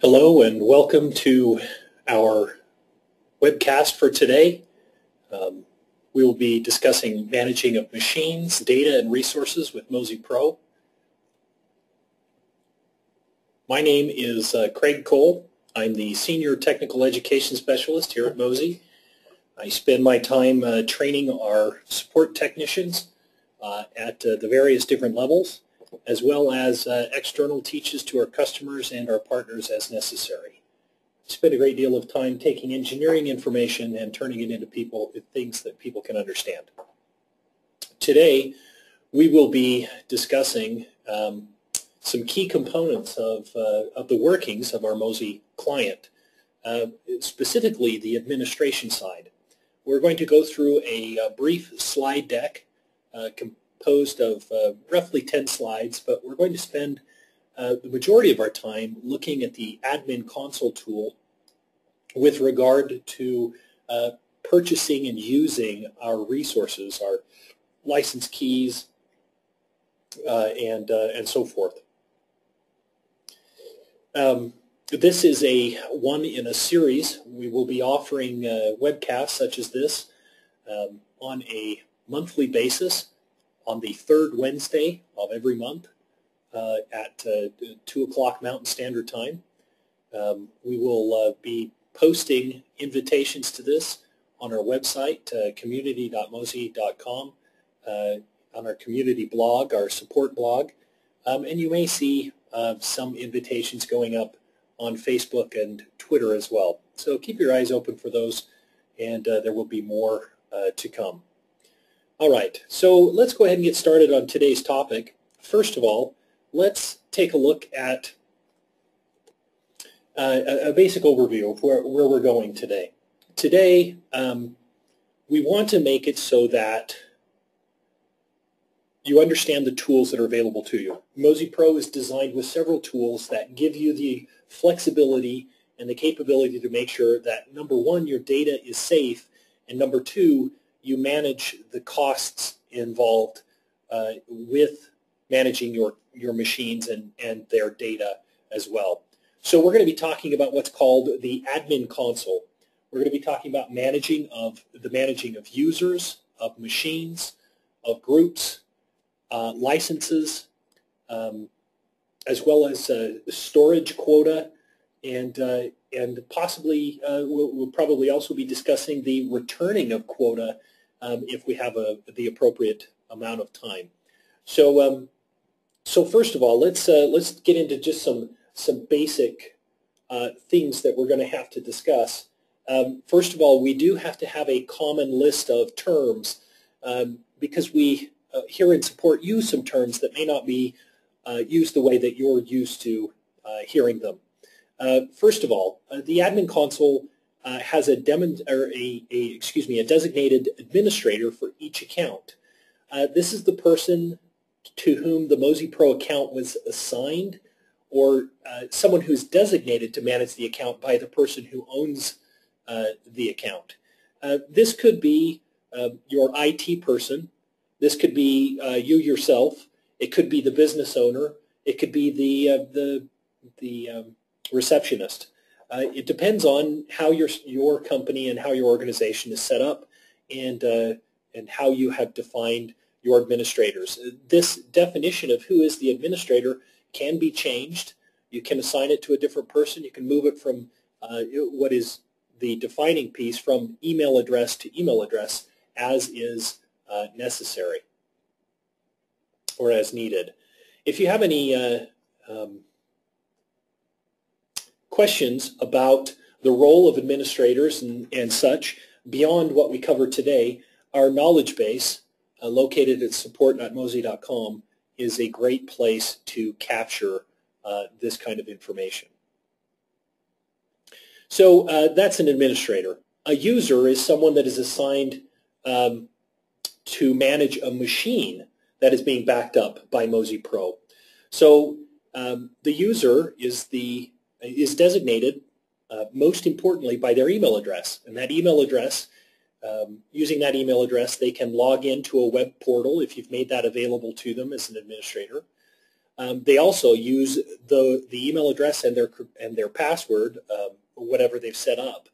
Hello and welcome to our webcast for today. We will be discussing managing of machines, data, and resources with MozyPro. My name is Craig Cole. I'm the Senior Technical Education Specialist here at Mozy. I spend my time training our support technicians at the various different levels, as well as external teaches to our customers and our partners as necessary. I spend a great deal of time taking engineering information and turning it into things that people can understand. Today, we will be discussing some key components of the workings of our Mozy client, specifically the administration side. We're going to go through a brief slide deck composed of roughly 10 slides, but we're going to spend the majority of our time looking at the admin console tool with regard to purchasing and using our resources, our license keys, and so forth. This is one in a series. We will be offering webcasts such as this on a monthly basis on the third Wednesday of every month at 2 o'clock Mountain Standard Time. We will be posting invitations to this on our website, community.mozy.com, on our community blog, our support blog, and you may see some invitations going up on Facebook and Twitter as well. So keep your eyes open for those, and there will be more to come. All right, so let's go ahead and get started on today's topic. First of all, let's take a look at a basic overview of where we're going today. Today, we want to make it so that you understand the tools that are available to you. MozyPro is designed with several tools that give you the flexibility and the capability to make sure that, number one, your data is safe, and number two, you manage the costs involved with managing your machines and their data as well. So we're going to be talking about what's called the admin console. We're going to be talking about managing of users, of machines, of groups, licenses, as well as storage quota, and possibly we'll probably also be discussing the returning of quota if we have the appropriate amount of time. So so first of all, let's get into just some basic things that we're going to have to discuss. First of all, we do have to have a common list of terms because we here in support use some terms that may not be used the way that you're used to hearing them. First of all, the admin console has a designated administrator for each account. This is the person to whom the MozyPro account was assigned, or someone who's designated to manage the account by the person who owns the account. This could be your IT person. This could be you yourself. It could be the business owner. It could be the receptionist. It depends on how your company and how your organization is set up, and how you have defined your administrators. This definition of who is the administrator can be changed. You can assign it to a different person. You can move it from what is the defining piece from email address to email address as is necessary or as needed. If you have any questions about the role of administrators and such beyond what we cover today, our knowledge base located at support.mozy.com is a great place to capture this kind of information. So that's an administrator. A user is someone that is assigned to manage a machine that is being backed up by MozyPro. So the user is designated most importantly by their email address, and that email address, using that email address, they can log into a web portal if you've made that available to them as an administrator. They also use the email address and their password, whatever they've set up,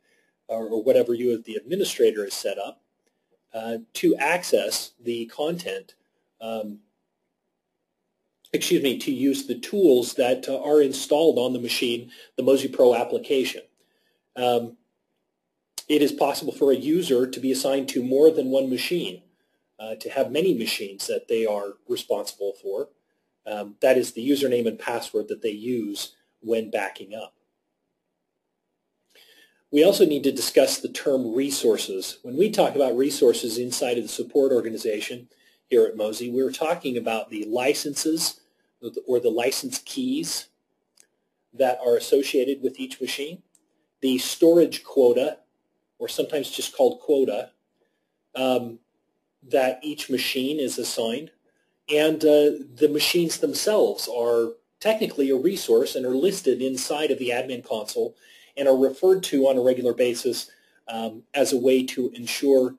or whatever you as the administrator has set up, to access the content. To use the tools that are installed on the machine, the MozyPro application. It is possible for a user to be assigned to more than one machine, to have many machines that they are responsible for. That is the username and password that they use when backing up. We also need to discuss the term resources. When we talk about resources inside of the support organization here at Mozy, we're talking about the licenses or the license keys that are associated with each machine, the storage quota, or sometimes just called quota, that each machine is assigned, and the machines themselves are technically a resource and are listed inside of the admin console and are referred to on a regular basis as a way to ensure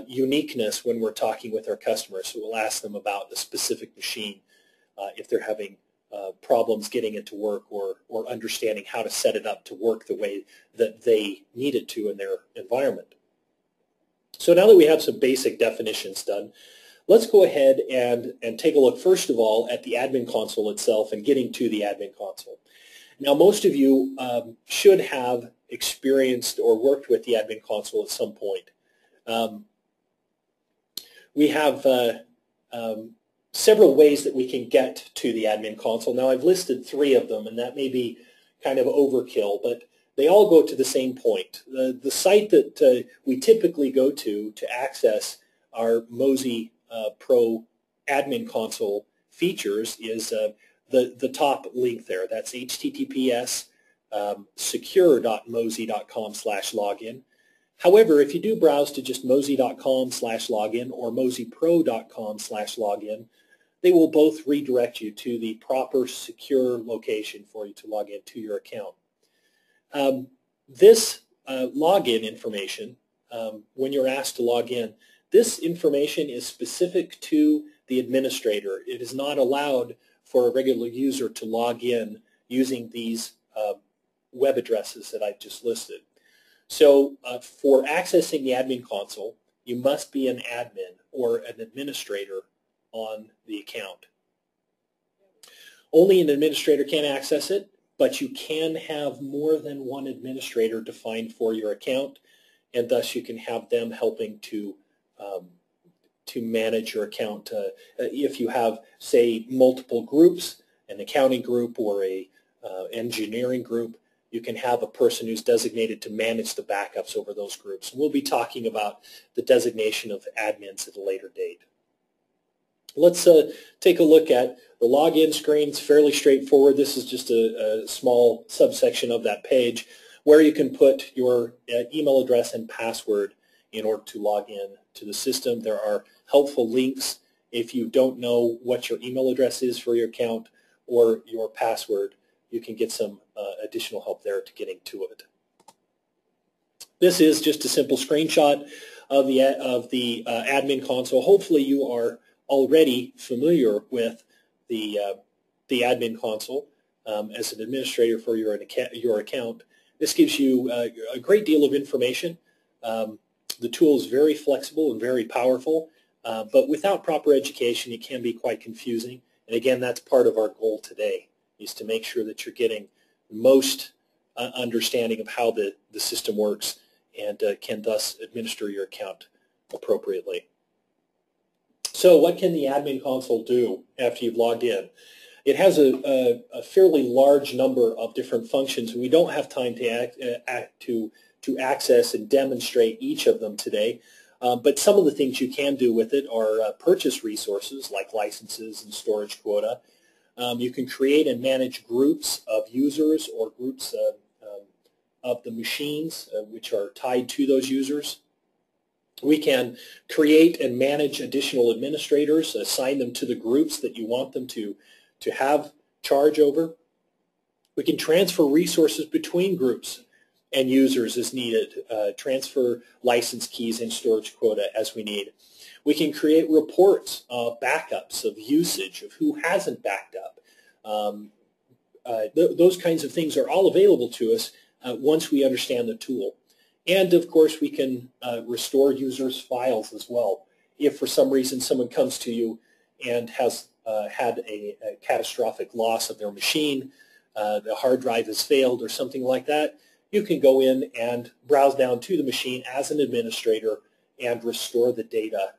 uniqueness when we're talking with our customers. So we'll ask them about a specific machine if they're having problems getting it to work, or understanding how to set it up to work the way that they need it to in their environment. So now that we have some basic definitions done, let's go ahead and take a look first of all at the admin console itself and getting to the admin console. Now most of you should have experienced or worked with the admin console at some point. We have several ways that we can get to the admin console. Now I've listed 3 of them, and that may be kind of overkill, but they all go to the same point. The site that we typically go to access our MozyPro admin console features is the top link there. That's https secure.mozy.com/login. However, if you do browse to just mozy.com/login or mozypro.com/login, they will both redirect you to the proper secure location for you to log into your account. This login information, when you're asked to log in, this information is specific to the administrator. It is not allowed for a regular user to log in using these web addresses that I've just listed. So for accessing the admin console, you must be an admin or an administrator on the account. Only an administrator can access it, but you can have more than one administrator defined for your account, and thus you can have them helping to manage your account. If you have, say, multiple groups, an accounting group or a engineering group, you can have a person who's designated to manage the backups over those groups. And we'll be talking about the designation of admins at a later date. Let's take a look at the login screen. It's fairly straightforward. This is just a small subsection of that page where you can put your email address and password in order to log in to the system. There are helpful links if you don't know what your email address is for your account or your password. You can get some additional help there to getting to it. This is just a simple screenshot of the admin console. Hopefully you are already familiar with the admin console as an administrator for your account. This gives you a great deal of information. The tool is very flexible and very powerful, but without proper education it can be quite confusing. And again, that's part of our goal today, is to make sure that you're getting most understanding of how the system works and can thus administer your account appropriately. So what can the admin console do after you've logged in? It has a fairly large number of different functions. We don't have time to access and demonstrate each of them today, but some of the things you can do with it are purchase resources like licenses and storage quota. You can create and manage groups of users or groups of the machines which are tied to those users. We can create and manage additional administrators, assign them to the groups that you want them to have charge over. We can transfer resources between groups and users as needed, transfer license keys and storage quota as we need. We can create reports of backups of usage of who hasn't backed up. Those kinds of things are all available to us once we understand the tool. And of course, we can restore users' files as well. If for some reason someone comes to you and has had a catastrophic loss of their machine, the hard drive has failed or something like that, you can go in and browse down to the machine as an administrator and restore the data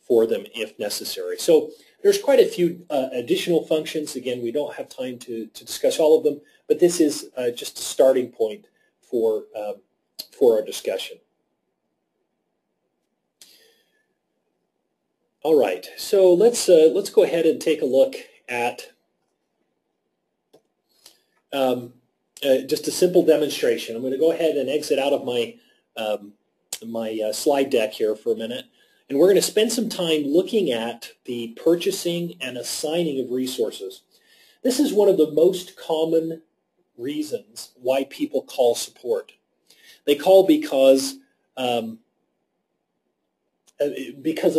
for them if necessary. So there's quite a few additional functions. Again, we don't have time to discuss all of them, but this is just a starting point for our discussion. All right, so let's go ahead and take a look at just a simple demonstration. I'm going to go ahead and exit out of my my slide deck here for a minute, and we're going to spend some time looking at the purchasing and assigning of resources. This is one of the most common reasons why people call support. They call because of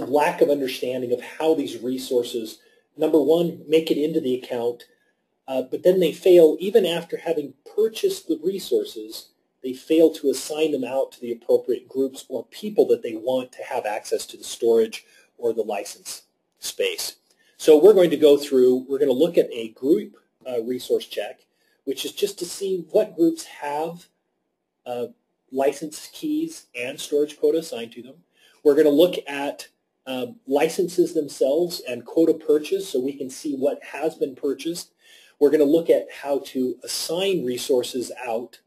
lack of understanding of how these resources, number one, make it into the account, but then they fail, even after having purchased the resources, they fail to assign them out to the appropriate groups or people that they want to have access to the storage or the license space. So we're going to go through, we're going to look at a group resource check, which is just to see what groups have license keys and storage quota assigned to them. We're going to look at licenses themselves and quota purchase so we can see what has been purchased. We're going to look at how to assign resources out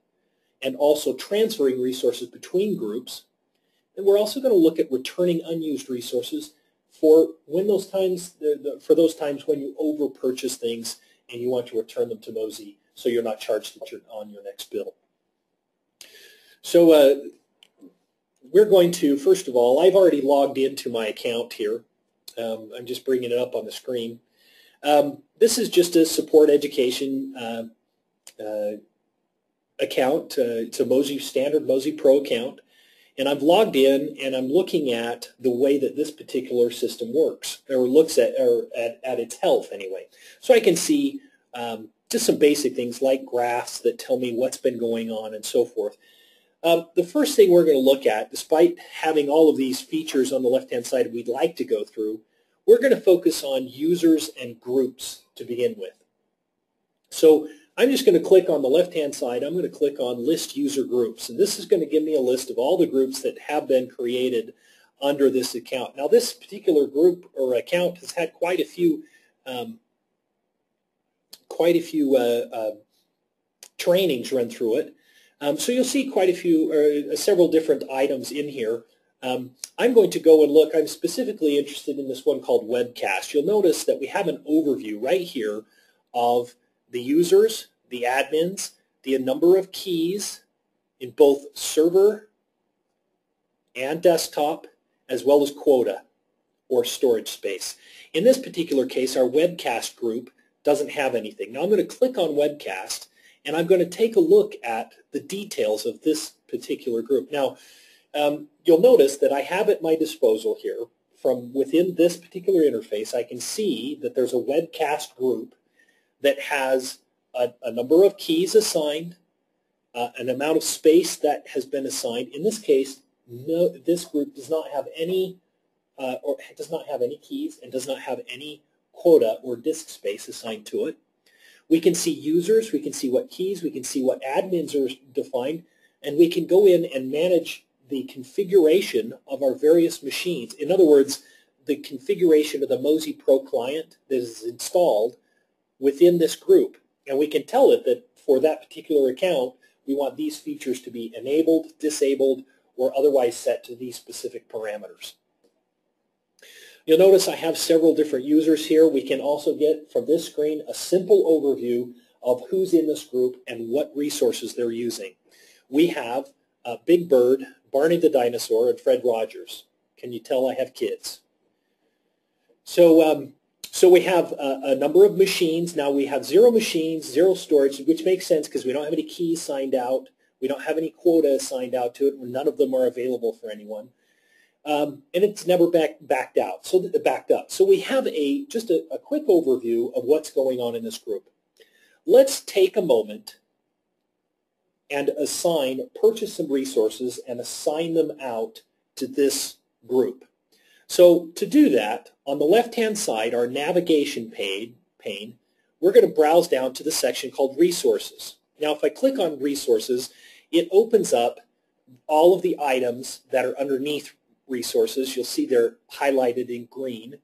and also transferring resources between groups. And we're also going to look at returning unused resources for when those times, for those times when you over purchase things and you want to return them to Mozy so you're not charged on your next bill. So we're going to, first of all, I've already logged into my account here. I'm just bringing it up on the screen. This is just a support education account. It's a Mozy standard MozyPro account. And I've logged in and I'm looking at the way that this particular system works, or looks at its health anyway. So I can see just some basic things like graphs that tell me what's been going on and so forth. The first thing we're going to look at, despite having all of these features on the left-hand side we'd like to go through, we're going to focus on users and groups to begin with. So I'm just going to click on the left-hand side. I'm going to click on List User Groups, and this is going to give me a list of all the groups that have been created under this account. Now, this particular group or account has had quite a few trainings run through it. So you'll see quite a few, several different items in here. I'm going to go and look. I'm specifically interested in this one called Webcast. You'll notice that we have an overview right here of the users, the admins, the number of keys in both server and desktop, as well as quota or storage space. In this particular case, our Webcast group doesn't have anything. Now I'm going to click on Webcast, and I'm going to take a look at the details of this particular group. Now, you'll notice that I have at my disposal here, from within this particular interface, I can see that there's a Webcast group that has a number of keys assigned, an amount of space that has been assigned. In this case, this group does not have any keys and does not have any quota or disk space assigned to it. We can see users, we can see what keys, we can see what admins are defined, and we can go in and manage the configuration of our various machines. In other words, the configuration of the MozyPro client that is installed within this group. And we can tell it that for that particular account, we want these features to be enabled, disabled, or otherwise set to these specific parameters. You'll notice I have several different users here. We can also get from this screen a simple overview of who's in this group and what resources they're using. We have Big Bird, Barney the Dinosaur, and Fred Rogers. Can you tell I have kids? So we have a number of machines. Now we have 0 machines, 0 storage, which makes sense because we don't have any keys signed out. We don't have any quota assigned out to it. None of them are available for anyone. and it's never backed up. So we have just a quick overview of what's going on in this group. Let's take a moment and purchase some resources and assign them out to this group. So to do that, on the left-hand side, our navigation pane, we're going to browse down to the section called Resources. Now, if I click on Resources, it opens up all of the items that are underneath Resources. You'll see they're highlighted in green.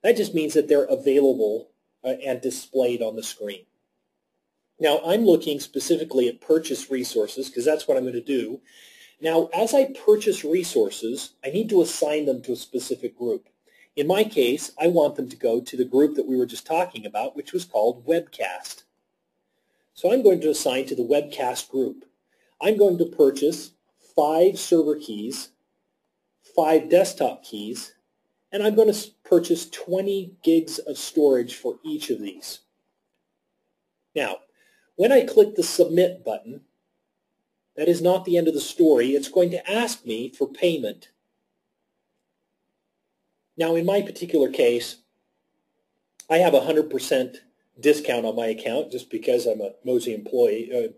That just means that they're available and displayed on the screen. Now, I'm looking specifically at Purchase Resources because that's what I'm going to do. Now, as I purchase resources, I need to assign them to a specific group. In my case, I want them to go to the group that we were just talking about, which was called Webcast. So I'm going to assign to the Webcast group. I'm going to purchase 5 server keys, 5 desktop keys, and I'm going to purchase 20 gigs of storage for each of these. Now, when I click the Submit button, that is not the end of the story. It's going to ask me for payment. Now, in my particular case, I have a 100% discount on my account just because I'm a Mozy employee,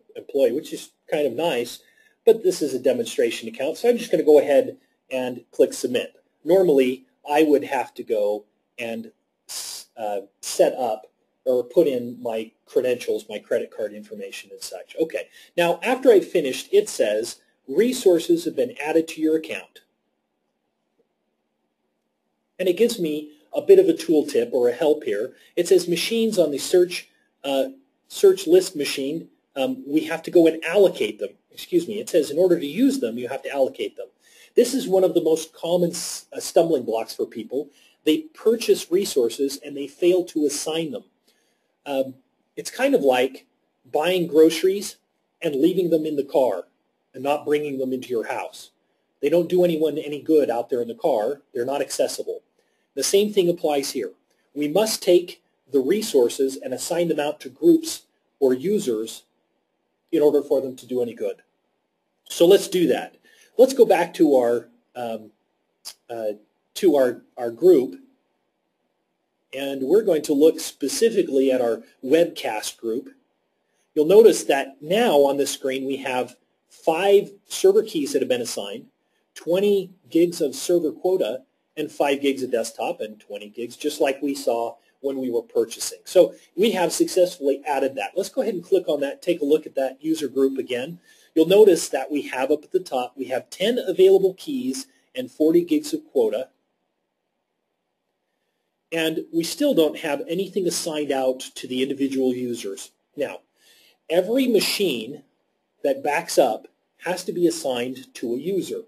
which is kind of nice, but this is a demonstration account, so I'm just going to go ahead and click Submit. Normally, I would have to go and set up or put in my credentials, my credit card information and such. Okay, now after I've finished, it says resources have been added to your account. And it gives me a bit of a tooltip or a help here. It says machines on the search list machine, we have to go and allocate them. Excuse me, it says in order to use them, you have to allocate them. This is one of the most common stumbling blocks for people. They purchase resources and they fail to assign them. It's kind of like buying groceries and leaving them in the car and not bringing them into your house. They don't do anyone any good out there in the car. They're not accessible. The same thing applies here. We must take the resources and assign them out to groups or users in order for them to do any good. So let's do that. Let's go back to our group. And we're going to look specifically at our Webcast group. You'll notice that now on the screen we have 5 server keys that have been assigned, 20 gigs of server quota, and 5 gigs of desktop and 20 gigs, just like we saw when we were purchasing. So we have successfully added that. Let's go ahead and click on that, take a look at that user group again. You'll notice that we have up at the top, we have 10 available keys and 40 gigs of quota. And we still don't have anything assigned out to the individual users. Now, every machine that backs up has to be assigned to a user.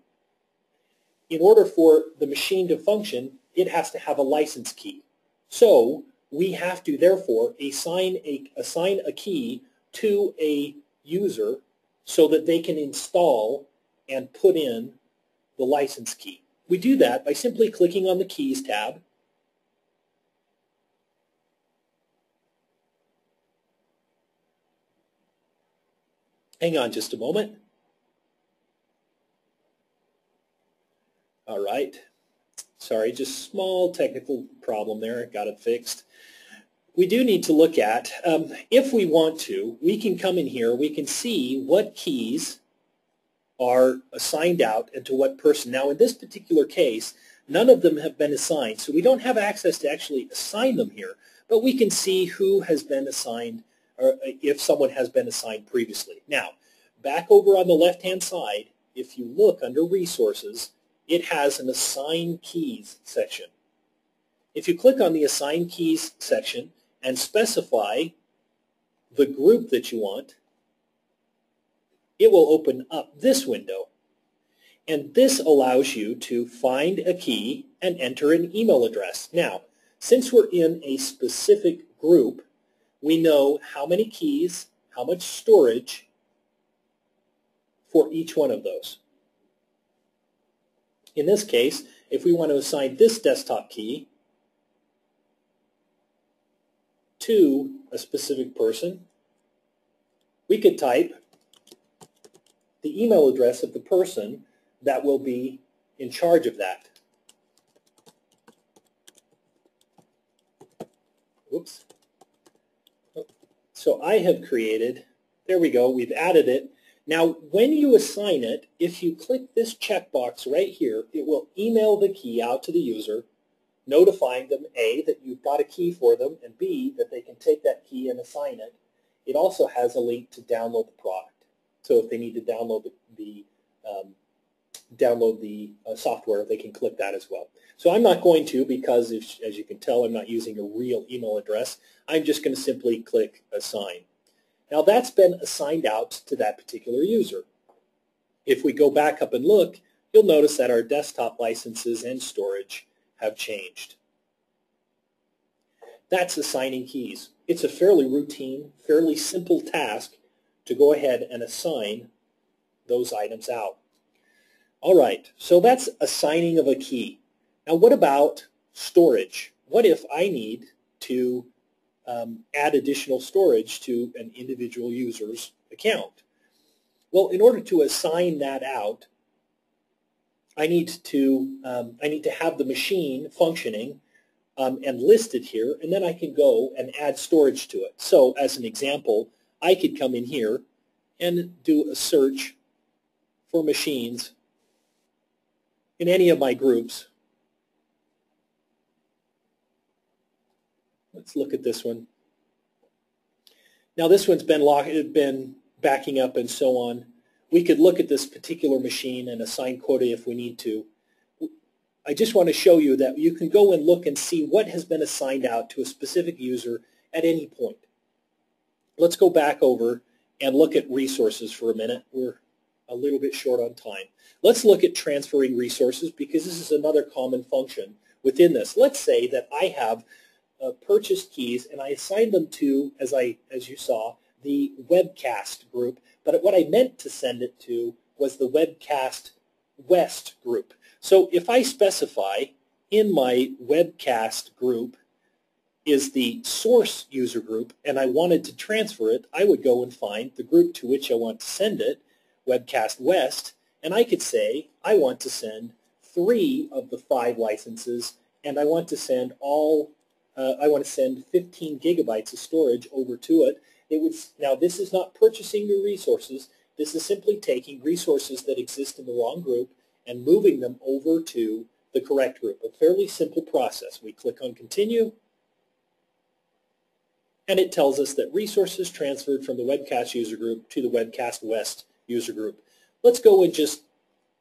In order for the machine to function, it has to have a license key. So we have to, therefore, assign a key to a user so that they can install and put in the license key. We do that by simply clicking on the Keys tab. Hang on just a moment. All right. Sorry, just small technical problem there. Got it fixed. We do need to look at, if we want to, we can come in here, we can see what keys are assigned out and to what person. Now, in this particular case, none of them have been assigned, so we don't have access to actually assign them here, but we can see who has been assigned or if someone has been assigned previously. Now, back over on the left-hand side, if you look under Resources, it has an Assign Keys section. If you click on the Assign Keys section and specify the group that you want, it will open up this window. And this allows you to find a key and enter an email address. Now, since we're in a specific group, we know how many keys, how much storage for each one of those. In this case, if we want to assign this desktop key to a specific person, we could type the email address of the person that will be in charge of that. Whoops. So I have created, there we go, we've added it. Now, when you assign it, if you click this checkbox right here, it will email the key out to the user, notifying them, A, that you've got a key for them, and B, that they can take that key and assign it. It also has a link to download the product. So if they need to download the software, they can click that as well. So I'm not going to, because as you can tell, I'm not using a real email address. I'm just going to simply click Assign. Now that's been assigned out to that particular user. If we go back up and look, you'll notice that our desktop licenses and storage have changed. That's assigning keys. It's a fairly routine, fairly simple task to go ahead and assign those items out. All right, so that's assigning of a key. Now what about storage? What if I need to add additional storage to an individual user's account? Well, in order to assign that out, I need to have the machine functioning and listed here, and then I can go and add storage to it. So as an example, I could come in here and do a search for machines in any of my groups. Let's look at this one. Now this one's been backing up and so on. We could look at this particular machine and assign quota if we need to. I just want to show you that you can go and look and see what has been assigned out to a specific user at any point. Let's go back over and look at resources for a minute. We're a little bit short on time. Let's look at transferring resources, because this is another common function within this. Let's say that I have purchased keys and I assigned them to, as you saw, the Webcast group, but what I meant to send it to was the Webcast West group. So if I specify in my Webcast group is the source user group and I wanted to transfer it, I would go and find the group to which I want to send it, Webcast West, and I could say I want to send 3 of the 5 licenses, and I want to send 15 gigabytes of storage over to it. Now this is not purchasing new resources. This is simply taking resources that exist in the wrong group and moving them over to the correct group. A fairly simple process. We click on Continue, and it tells us that resources transferred from the Webcast user group to the Webcast West user group. Let's go and just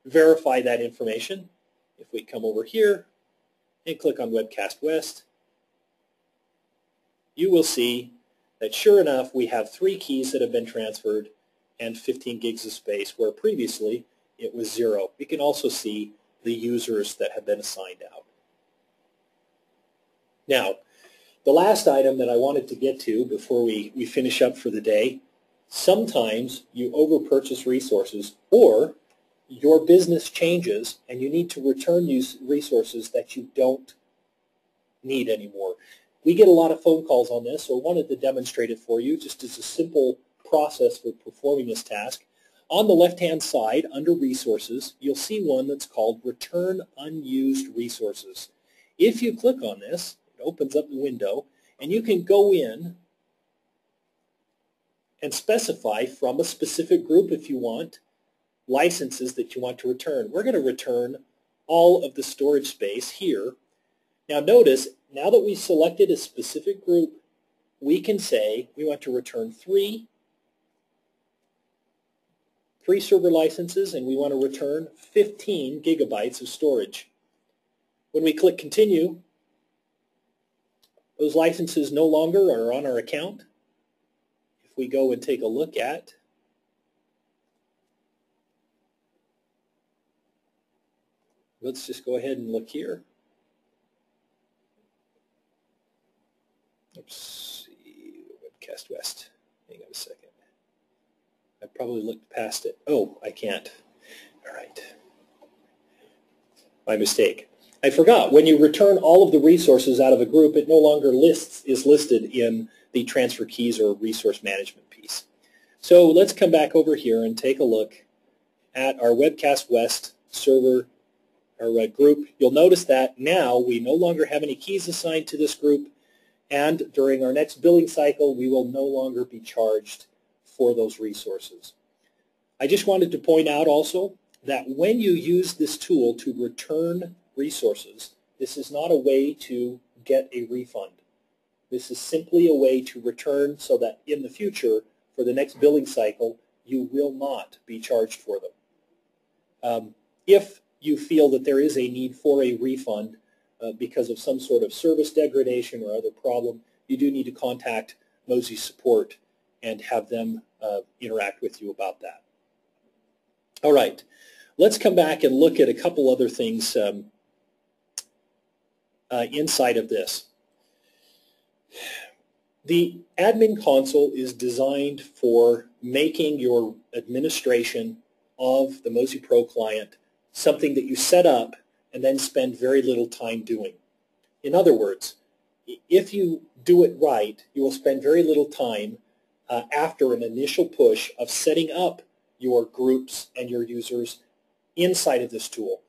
verify that information. If we come over here and click on Webcast West, you will see that sure enough we have 3 keys that have been transferred and 15 gigs of space, where previously it was 0. We can also see the users that have been assigned out. Now, the last item that I wanted to get to before we finish up for the day, sometimes you overpurchase resources, or your business changes and you need to return these resources that you don't need anymore. We get a lot of phone calls on this, so I wanted to demonstrate it for you just as a simple process for performing this task. On the left-hand side, under Resources, you'll see one that's called Return Unused Resources. If you click on this, it opens up the window, and you can go in and specify from a specific group, if you want, licenses that you want to return. We're going to return all of the storage space here. Now notice, now that we selected a specific group, we can say we want to return 3 server licenses, and we want to return 15 gigabytes of storage. When we click Continue, those licenses no longer are on our account. If we go and take a look at let's just go ahead and look here. Oops, Webcast West. Hang on a second. I probably looked past it. Oh, I can't. All right. My mistake. I forgot. When you return all of the resources out of a group, it no longer is listed in the transfer keys or resource management piece. So let's come back over here and take a look at our Webcast West server group, you'll notice that now we no longer have any keys assigned to this group, and during our next billing cycle, we will no longer be charged for those resources. I just wanted to point out also that when you use this tool to return resources, this is not a way to get a refund. This is simply a way to return so that in the future, for the next billing cycle, you will not be charged for them. If you feel that there is a need for a refund because of some sort of service degradation or other problem, you do need to contact Mozy support and have them interact with you about that. All right, let's come back and look at a couple other things inside of this. The admin console is designed for making your administration of the MozyPro client something that you set up and then spend very little time doing. In other words, if you do it right, you will spend very little time after an initial push of setting up your groups and your users inside of this tool.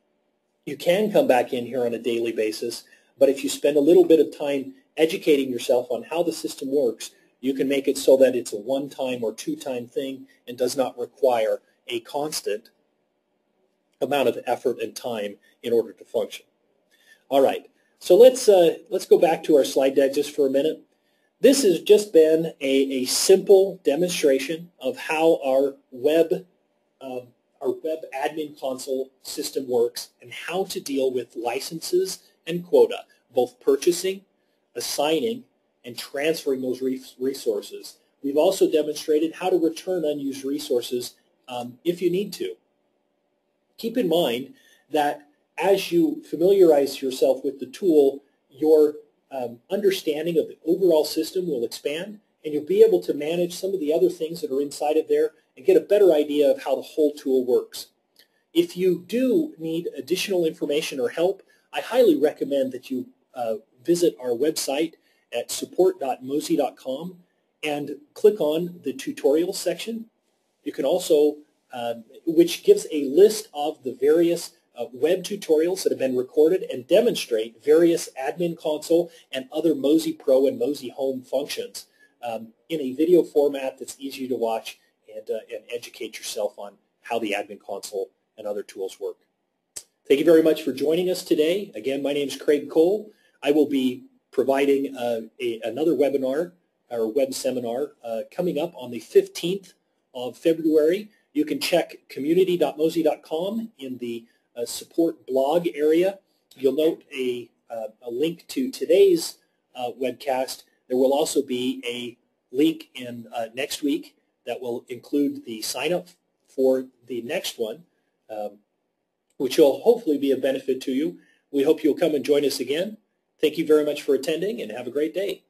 You can come back in here on a daily basis, but if you spend a little bit of time educating yourself on how the system works, you can make it so that it's a one-time or two-time thing and does not require a constant amount of effort and time in order to function. All right, so let's go back to our slide deck just for a minute. This has just been a simple demonstration of how our web admin console system works and how to deal with licenses and quota, both purchasing, assigning, and transferring those resources. We've also demonstrated how to return unused resources if you need to. Keep in mind that as you familiarize yourself with the tool, your understanding of the overall system will expand, and you'll be able to manage some of the other things that are inside of there and get a better idea of how the whole tool works. If you do need additional information or help, I highly recommend that you visit our website at support.mozy.com and click on the tutorial section. You can also, which gives a list of the various web tutorials that have been recorded and demonstrate various admin console and other MozyPro and Mozy Home functions in a video format that's easy to watch and educate yourself on how the admin console and other tools work. Thank you very much for joining us today. Again, my name is Craig Cole. I will be providing another webinar or web seminar coming up on the 15th of February. You can check community.mozy.com in the support blog area. You'll note a link to today's webcast. There will also be a link in next week that will include the sign-up for the next one, which will hopefully be of benefit to you. We hope you'll come and join us again. Thank you very much for attending, and have a great day.